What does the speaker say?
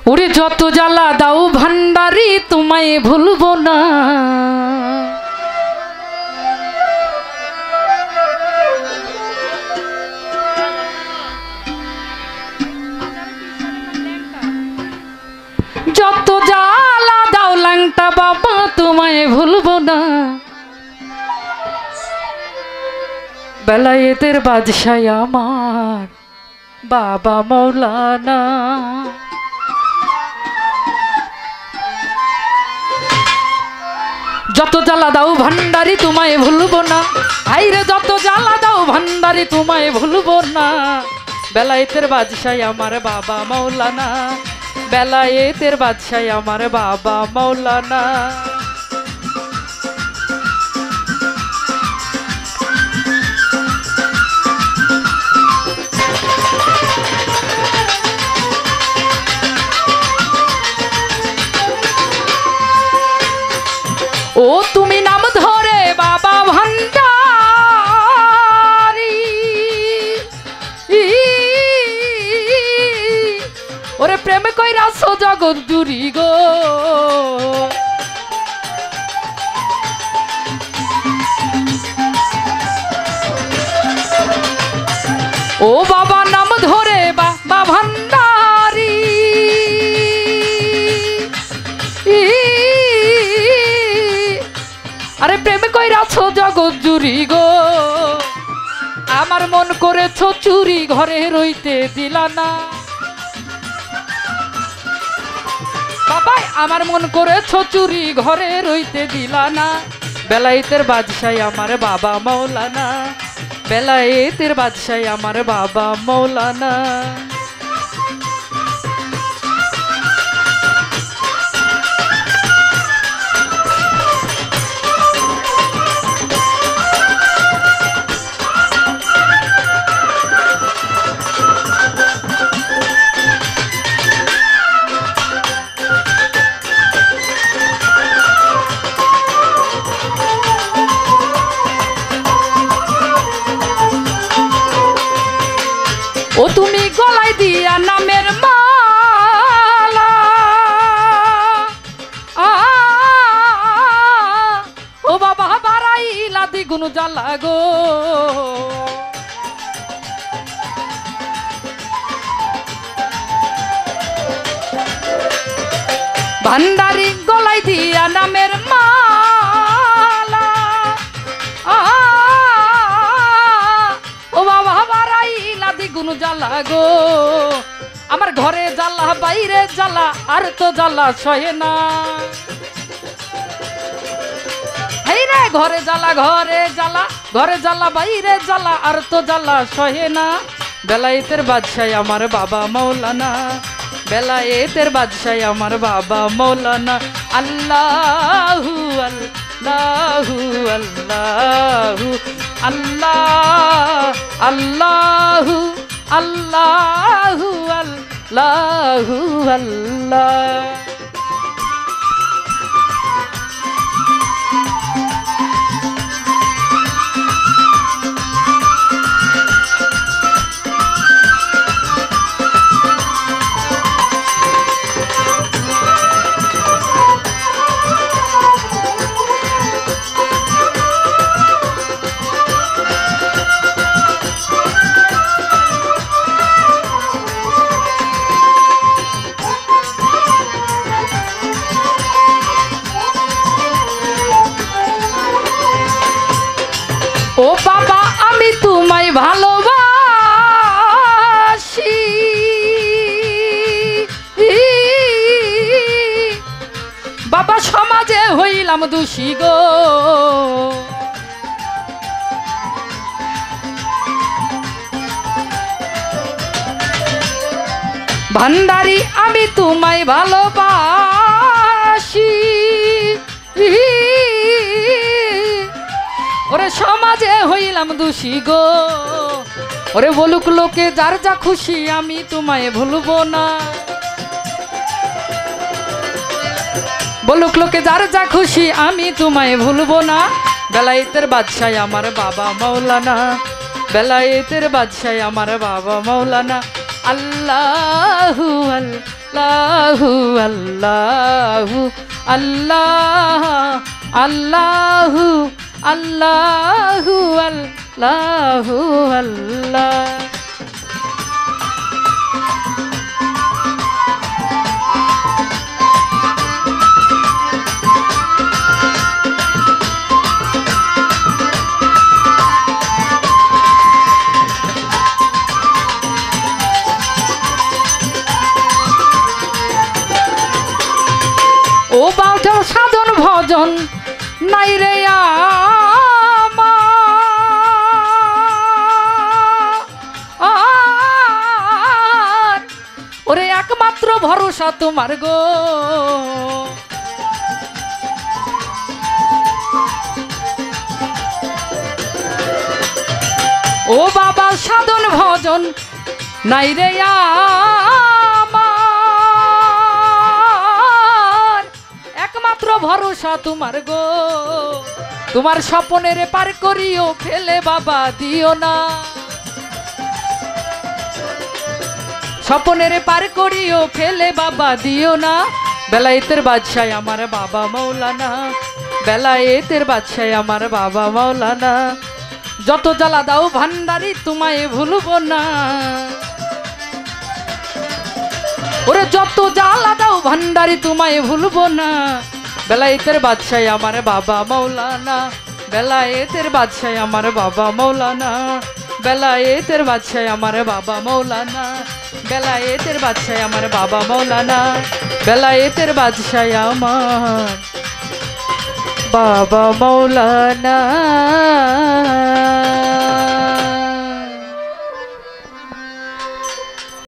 ওরে যত জ্বালা দাও ভান্ডারি তোমায় ভুলবো না। যত জ্বালা দাও ল্যাংটা বাবা তোমায় ভুলবো না। বেলায়েতের বাদশাহ আমার বাবা মৌলানা। যত জ্বালা দাও ভান্ডারি তোমায় ভুলবো না। হাইরে যত জ্বালা দাও ভান্ডারি তোমায় ভুলবো না। বেলায়েতের বাদশাহ আমার বাবা মৌলানা। বেলায়েতের বাদশাহ আমার বাবা মৌলানা। ও তুমি নাম ধরে বাবা ভান্ডারি। ওরে প্রেম কইরাছো জগৎ জুড়ি গো। ও বাবা নাম ধরে বাবা ভান্ডারি। আরে প্রেম কইরাছো জগৎ জুড়ি গো। আমার মন করেছো চুরি ঘরে রইতে দিলা না। বাবাই আমার মন করেছো চুরি ঘরে রইতে দিলা না। বেলায়েতের বাদশাহ আমার বাবা মৌলানা। বেলায়েতের বাদশাহ আমার বাবা মৌলানা। ও তুমি গলায় দিয়া নামের মালা। ও বাবা বাড়াইলা দ্বিগুণ জ্বালা গো। ভান্ডারি গলায় দিয়া নামের মালা। ও বাবা বাড়াইলা দ্বিগুণ জ্বালা গো। আমার ঘরে জ্বালা বাইরে জ্বালা আর তো জ্বালা সহে না। এই রে ঘরে জ্বালা ঘরে জ্বালা ঘরে জ্বালা বাইরে জ্বালা আর তো জ্বালা সহে না। বেলায়েতের বাদশাহ আমার বাবা মৌলানা। বেলায়েতের বাদশাহ আমার বাবা মৌলানা। আল্লাহু আল্লাহু আল্লাহু আল্লাহ আল্লাহু আল্লাহু আল্লাহু আল্লাহ। ও বাবা আমি তোমায় ভালোবাসি। বাবা সমাজে হইলাম দোষী গো। ভান্ডারি আমি তোমায় ভালোবাসি। ওরে সমাজে হইলাম দোষী গো। ওরে বলুক লোকে যার যা খুশি আমি তোমায় ভুলবো না। বলুক লোকে যার যা খুশি আমি তোমায় ভুলবো না। বেলায়েতের বাদশাহ আমার বাবা মৌলানা। বেলায়েতের বাদশাহ আমার বাবা মৌলানা। আল্লাহু আল্লাহ লাহু আল্লাহু আল্লাহ আল্লাহু আল্লাহু আল্লাহু আল্লাহ। ও বাউটা সাধন ভজন নাই রে আমার, ওরে একমাত্র ভরসা তোমার গো। ও বাবা সাধন ভজন নাই রে আমার, একমাত্র ভরসা তোমার গো। তোমার স্বপনের পার করিও ফেলে বাবা দিও না, স্বপনের পার করিও ফেলে বাবা দিও না। বেলায়েতের বাদশাহ আমার বাবা মৌলানা, বেলায়েতের বাদশাহ আমার বাবা মৌলানা। যত জ্বালা দাও ভান্ডারি তোমায় ভুলবো না, ওরে যত জ্বালা দাও ভান্ডারি তোমায় ভুলবো না। বেলায়েতের বাদশাহ আমার বাবা মৌলানা, বেলায়েতের বাদশাহ আমার বাবা মৌলানা, বেলায়েতের বাদশাহ আমার বাবা মৌলানা, বেলায়েতের বাদশাহ আমার বাবা মৌলানা, বেলায়েতের বাদশাহ আমার বাবা মৌলানা।